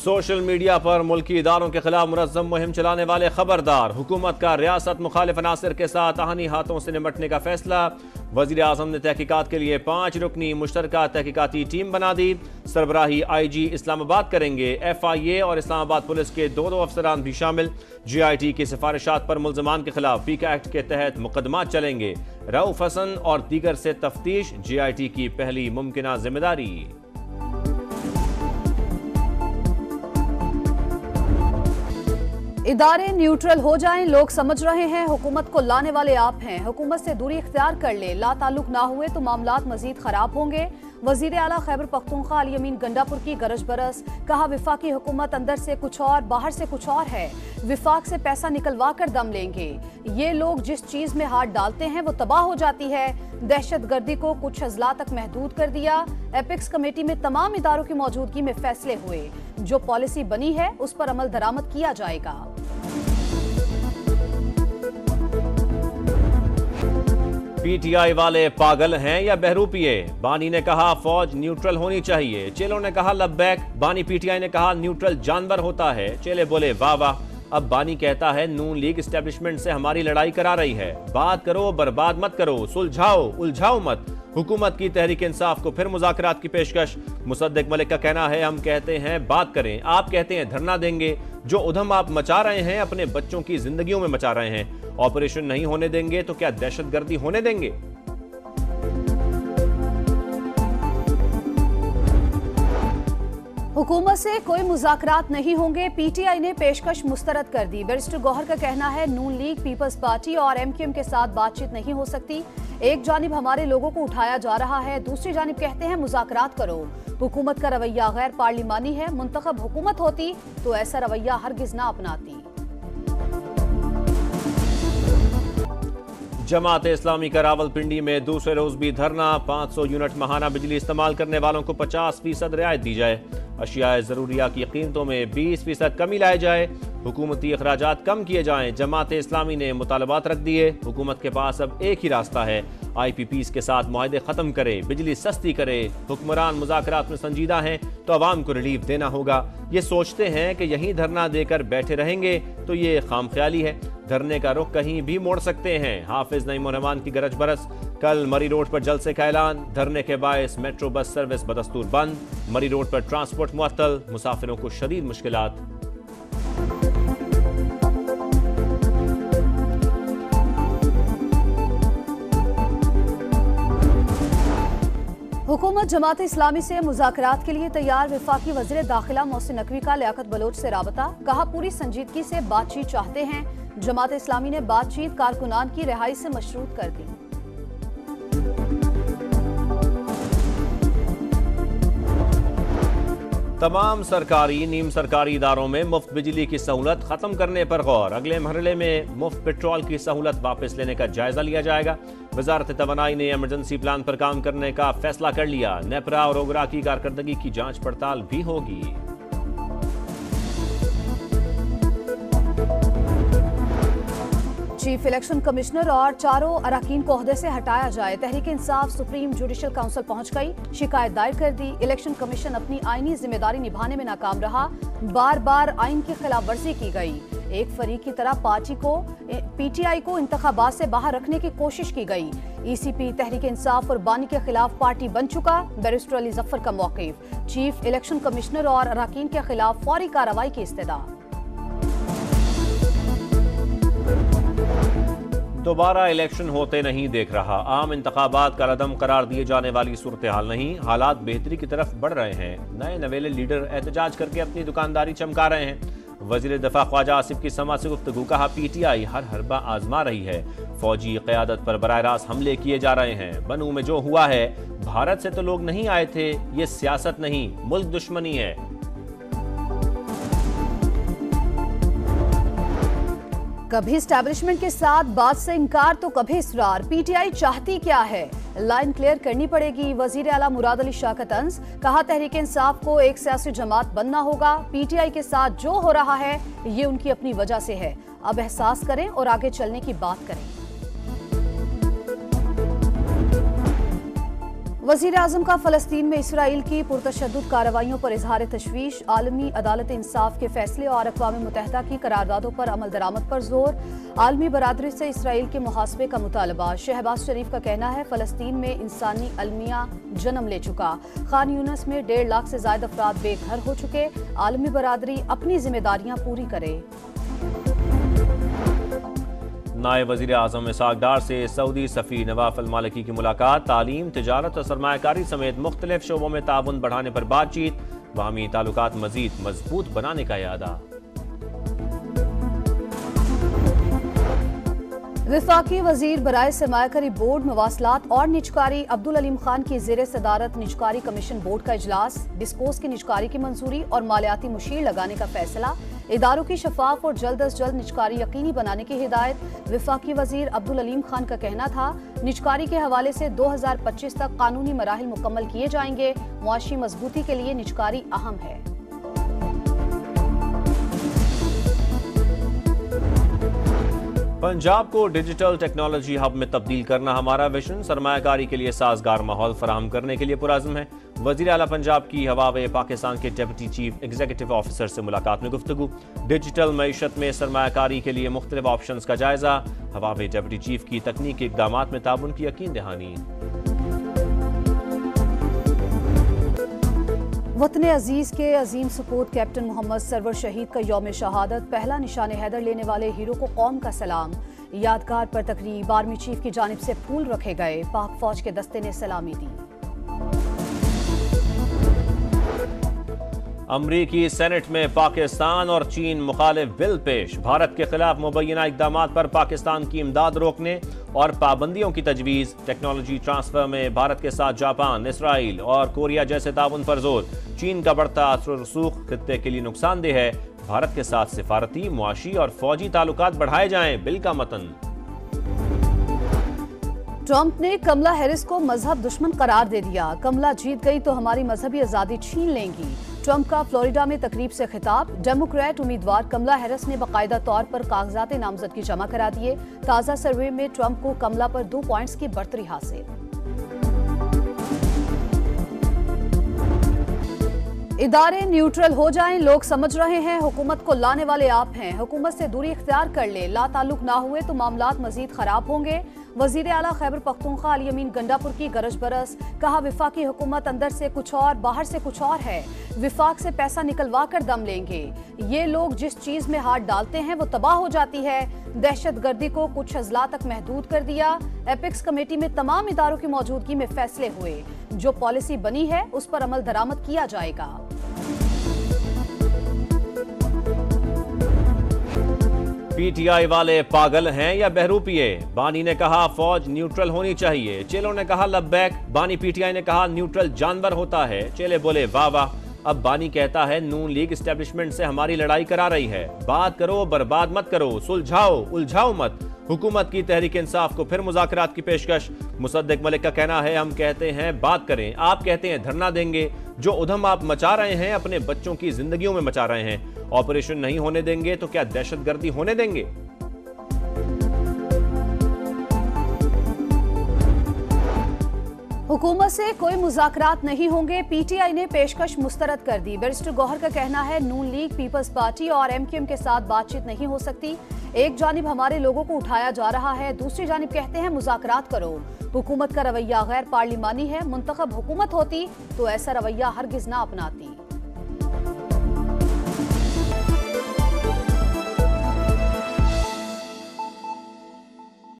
Social media पर मुल्की इदारों के खिलाफ मुनज़्ज़म मुहिम चलाने वाले खबरदार। हुकूमत का रियासत मुखालिफ अनासर के साथ आहनी हाथों से निपटने का फैसला। वज़ीर आज़म ने तहकीकात के लिए 5 रुकनी मुश्तरका तहकीकाती टीम बना दी। सरबराही IG इस्लामाबाद करेंगे। FIA और इस्लामाबाद पुलिस के 2 अफसरान भी शामिल। GIT की सिफारिशात पर मुल्ज़मान के खिलाफ पीका एक्ट के तहत मुकदमात चलेंगे। रऊफ हसन और दीगर से तफ्तीश, GIT की पहली मुमकिना जिम्मेदारी। इदारे न्यूट्रल हो जाएं, लोग समझ रहे हैं हुकूमत को लाने वाले आप हैं। हुकूमत से दूरी इख्तियार कर ले, ला ताल्लुक ना हुए तो मामलात मजीद खराब होंगे। वजीर आला खैबर पख्तूनख्वा अली अमीन गंडापुर की गरज बरस। कहा विफाकी हुकूमत अंदर से कुछ और बाहर से कुछ और है। विफाक से पैसा निकलवा कर दम लेंगे। ये लोग जिस चीज में हाथ डालते हैं वो तबाह हो जाती है। दहशत गर्दी को कुछ अजला तक महदूद कर दिया। एपिक्स कमेटी में तमाम इदारों की मौजूदगी में फैसले हुए। जो पॉलिसी बनी है उस पर अमल दरामद किया जाएगा। PTI वाले पागल हैं या बहरूपिये? बानी ने कहा फौज न्यूट्रल होनी चाहिए। चेलों ने कहा लब्बैक। बानी PTI ने कहा न्यूट्रल जानवर होता है। चेले बोले वाह वाह। अब बानी कहता है नून लीग एस्टेब्लिशमेंट से हमारी लड़ाई करा रही है। बात करो, बर्बाद मत करो, सुलझाओ, उलझाओ मत। हुकूमत की तहरीक इंसाफ को फिर मुज़ाकरात की पेशकश। मुसद्दिक मलिक का कहना है हम कहते हैं बात करें, आप कहते हैं धरना देंगे। जो उधम आप मचा रहे हैं अपने बच्चों की जिंदगियों में मचा रहे हैं। ऑपरेशन नहीं होने देंगे तो क्या दहशतगर्दी होने देंगे? हुकूमत से कोई मुज़ाकरात नहीं होंगे। PTI ने पेशकश मुस्तरद कर दी। बैरिस्टर गौहर का कहना है नून लीग, पीपल्स पार्टी और MQM के साथ बातचीत नहीं हो सकती। एक जानिब हमारे लोगों को उठाया जा रहा है, दूसरी जानिब कहते हैं मुज़ाकरात करो। हुकूमत का रवैया गैर पार्लिमानी है। मुंतखब हुकूमत होती तो ऐसा रवैया हरगिज ना अपनाती। जमात इस्लामी का रावलपिंडी में दूसरे रोज भी धरना। 500 यूनिट माहाना बिजली इस्तेमाल करने वालों को 50% रियायत दी जाए। अशियाए ज़रूरिया की कीमतों में 20% कमी लाई जाए। हुकूमती अखराजात कम किए जाएं। जमात इस्लामी ने मुतालबात रख दिए। हुकूमत के पास अब एक ही रास्ता है, IPPs के साथ मुआहदे खत्म करे, बिजली सस्ती करे। हुक्मरान मुज़ाकरात में संजीदा हैं तो अवाम को रिलीफ देना होगा। ये सोचते हैं कि यहीं धरना देकर बैठे रहेंगे तो ये खामख्याली है। धरने का रुख कहीं भी मोड़ सकते हैं। हाफिज नईम रहमान की गरज बरस। कल मरी रोड पर जलसे का ऐलान। धरने के बायस मेट्रो बस सर्विस बदस्तूर बंद। मरी रोड पर ट्रांसपोर्ट मुअत्तल। मुसाफिरों को शदीद मुश्किलात। हुकूमत जमात इस्लामी से मुज़ाकरात के लिए तैयार। वफाकी वज़ीर दाखिला मोहसिन नकवी का लियाकत बलोच से राबता। कहा पूरी संजीदगी से बातचीत चाहते हैं। जमात इस्लामी ने बातचीत कारकुनान की रिहाई से मशरूत कर दी। तमाम सरकारी नीम सरकारी इदारों में मुफ्त बिजली की सहूलत खत्म करने पर गौर। अगले मरहले में मुफ्त पेट्रोल की सहूलत वापस लेने का जायजा लिया जाएगा। वजारत तवानाई ने इमरजेंसी प्लान पर काम करने का फैसला कर लिया। नेपरा और ओगरा की कारकर्दगी की जांच पड़ताल भी होगी। चीफ इलेक्शन कमिश्नर और 4 अरकान को ओहदे से हटाया जाए। Tehreek Insaf supreme judicial council पहुंच गई, शिकायत दायर कर दी। इलेक्शन कमीशन अपनी आईनी जिम्मेदारी निभाने में नाकाम रहा। बार बार आइन की खिलाफ वर्जी की गई। एक फरीक की तरह PTI को इंतखाबात से बाहर रखने की कोशिश की गई। ECP तहरीक इंसाफ और बानी के खिलाफ पार्टी बन चुका। बैरिस्टर अली जफर का मौक़िफ। चीफ इलेक्शन कमिश्नर और अरकान के खिलाफ फौरी कार्रवाई की इस्तदा। दोबारा इलेक्शन होते नहीं देख रहा। आम इंतखाबात का रदम करार दिए जाने वाली सूरत हाल नहीं। हालात बेहतरी की तरफ बढ़ रहे हैं। नए नवेले लीडर एहतजाज करके अपनी दुकानदारी चमका रहे हैं। वजीर दफा ख्वाजा आसिफ की समा से गुफ्तगू। कहा PTI हर हरबा आजमा रही है। फौजी क़यादत पर बराह रास्त हमले किए जा रहे हैं। बनू में जो हुआ है, भारत से तो लोग नहीं आए थे। ये सियासत नहीं, मुल्क दुश्मनी है। कभी एस्टैब्लिशमेंट के साथ बात से इनकार तो कभी इसरार। PTI चाहती क्या है, लाइन क्लियर करनी पड़ेगी। वजीर आला मुराद अली शाह का तंज। कहा तहरीक इंसाफ को एक सियासी जमात बनना होगा। PTI के साथ जो हो रहा है ये उनकी अपनी वजह से है। अब एहसास करें और आगे चलने की बात करें। वजीर आजम का फलस्तीन में इसराइल की पुरतशद्दुद कार्रवाइयों पर इजहार तशवीश। आलमी अदालत इंसाफ के फैसले और अक़वाम मुत्तहिदा की करारदादों पर अमल दरामद पर जोर। आलमी बरादरी से इसराइल के मुहासबे का मुतालबा। शहबाज शरीफ का कहना है फलस्तीन में इंसानी अलमिया जन्म ले चुका। खान यूनस में 1.5 लाख से ज्यादा अफराद बेघर हो चुके। आलमी बरादरी अपनी जिम्मेदारियां पूरी करे। नायब वज़ीर आज़म इसहाक डार से सऊदी सफ़ी नवाफ अल मालिकी की मुलाकात। तालीम, तिजारत और सरमायाकारी समेत मुख्तलिफ शोबों में ताउन बढ़ाने पर बातचीत। बाहमी ताल्लुकात मजीद मजबूत बनाने का इरादा। वफाकी वजीर बराए सरमायाकारी बोर्ड, मवासलात और निजकारी अब्दुल अलीम खान की ज़ेर सदारत निजकारी कमीशन बोर्ड का इजलास। डिस्कोस की निजकारी की मंजूरी और मालियाती मुशीर लगाने का फैसला। इदारों की शफाफ और जल्द अज जल्द निजकारी यकीनी बनाने की हिदायत। वफाकी वजीर अब्दुल अलीम खान का कहना था निजकारी के हवाले से 2025 तक कानूनी मराहिल मुकम्मल किए जाएंगे। मुआशी मजबूती के लिए निजकारी अहम है। पंजाब को डिजिटल टेक्नोलॉजी हब में तब्दील करना हमारा विजन। सरमायाकारी के लिए साजगार माहौल फराहम करने के लिए पुराज़्म है। वज़ीर आला पंजाब की हवावे पाकिस्तान के डिप्टी चीफ एग्जीक्यूटिव ऑफिसर से मुलाकात में गुफ्तगू। डिजिटल मईशत में सरमायाकारी के लिए मुख्तलिफ ऑप्शंस का जायजा। हवावे डिप्टी चीफ की तकनीकी इक़दामात में ताउन की यकीन दहानी। वतन अजीज के अजीम सपूत कैप्टन मोहम्मद सरवर शहीद का यौम शहादत। पहला निशान हैदर लेने वाले हीरो को कौम का सलाम। यादगार पर तकरीब। आर्मी चीफ की जानिब से फूल रखे गए। पाक फौज के दस्ते ने सलामी दी। अमरीकी सेनेट में पाकिस्तान और चीन मुखालिफ बिल पेश। भारत के खिलाफ मुबैना इक़दामात पर पाकिस्तान की इमदाद रोकने और पाबंदियों की तजवीज़। टेक्नोलॉजी ट्रांसफर में भारत के साथ जापान, इसराइल और कोरिया जैसे ताउन पर जोर। चीन का बढ़ता असर रसूख खित्ते के लिए नुकसानदेह है। भारत के साथ सिफारती, मुआशी और फौजी ताल्लुकात बढ़ाए जाएं। बिल का मतन। ट्रंप ने कमला हैरिस को मजहब दुश्मन करार दे दिया। कमला जीत गई तो हमारी मजहबी आजादी छीन लेंगी। ट्रंप का फ्लोरिडा में तकरीब से खिताब। डेमोक्रेट उम्मीदवार कमला हैरिस ने बाकायदा तौर पर कागजात नामजदगी जमा करा दिए। ताज़ा सर्वे में ट्रंप को कमला पर 2 पॉइंट्स की बढ़तरी हासिल। इदारे न्यूट्रल हो जाएं, लोग समझ रहे हैं हुकूमत को लाने वाले आप हैं। हुकूमत से दूरी इख्तियार कर ले, ला ताल्लुक ना हुए तो मामलात मजीद खराब होंगे। वजीर आला खैबर पख्तूनख्वा अली यमीन गंडापुर की गरज बरस। कहा विफाकी हुकूमत अंदर से कुछ और बाहर से कुछ और है। विफाक से पैसा निकलवा कर दम लेंगे। ये लोग जिस चीज में हाथ डालते हैं वो तबाह हो जाती है। दहशत गर्दी को कुछ अजला तक महदूद कर दिया। एपिक्स कमेटी में तमाम इदारों की मौजूदगी में फैसले हुए। जो पॉलिसी बनी है उस पर अमल दरामद किया जाएगा। पीटीआई वाले पागल हैं या बहरूपिये? बानी ने कहा फौज न्यूट्रल होनी चाहिए। चेलों ने कहा लब्बैक। बानी पीटीआई ने कहा न्यूट्रल जानवर होता है। चेले बोले वाह वाह। अब बानी कहता है नून लीग एस्टेब्लिशमेंट से हमारी लड़ाई करा रही है। बात करो, बर्बाद मत करो, सुलझाओ, उलझाओ मत। हुकूमत की तहरीक इंसाफ को फिर मुज़ाकरात की पेशकश। मुसद्दिक मलिक का कहना है हम कहते हैं बात करें, आप कहते हैं धरना देंगे। जो उधम आप मचा रहे हैं अपने बच्चों की जिंदगियों में मचा रहे हैं। ऑपरेशन नहीं होने देंगे तो क्या दहशतगर्दी होने देंगे? हुकूमत से कोई मुज़ाकरात नहीं होंगे। पीटीआई ने पेशकश मुस्तरद कर दी। बैरिस्टर गौहर का कहना है नून लीग, पीपल्स पार्टी और एमक्यूएम के साथ बातचीत नहीं हो सकती। एक जानिब हमारे लोगों को उठाया जा रहा है, दूसरी जानिब कहते हैं मुज़ाकरात करो। हुकूमत का रवैया गैर पार्लिमानी है। मुंतखब हुकूमत होती तो ऐसा रवैया हरगिज ना अपनाती।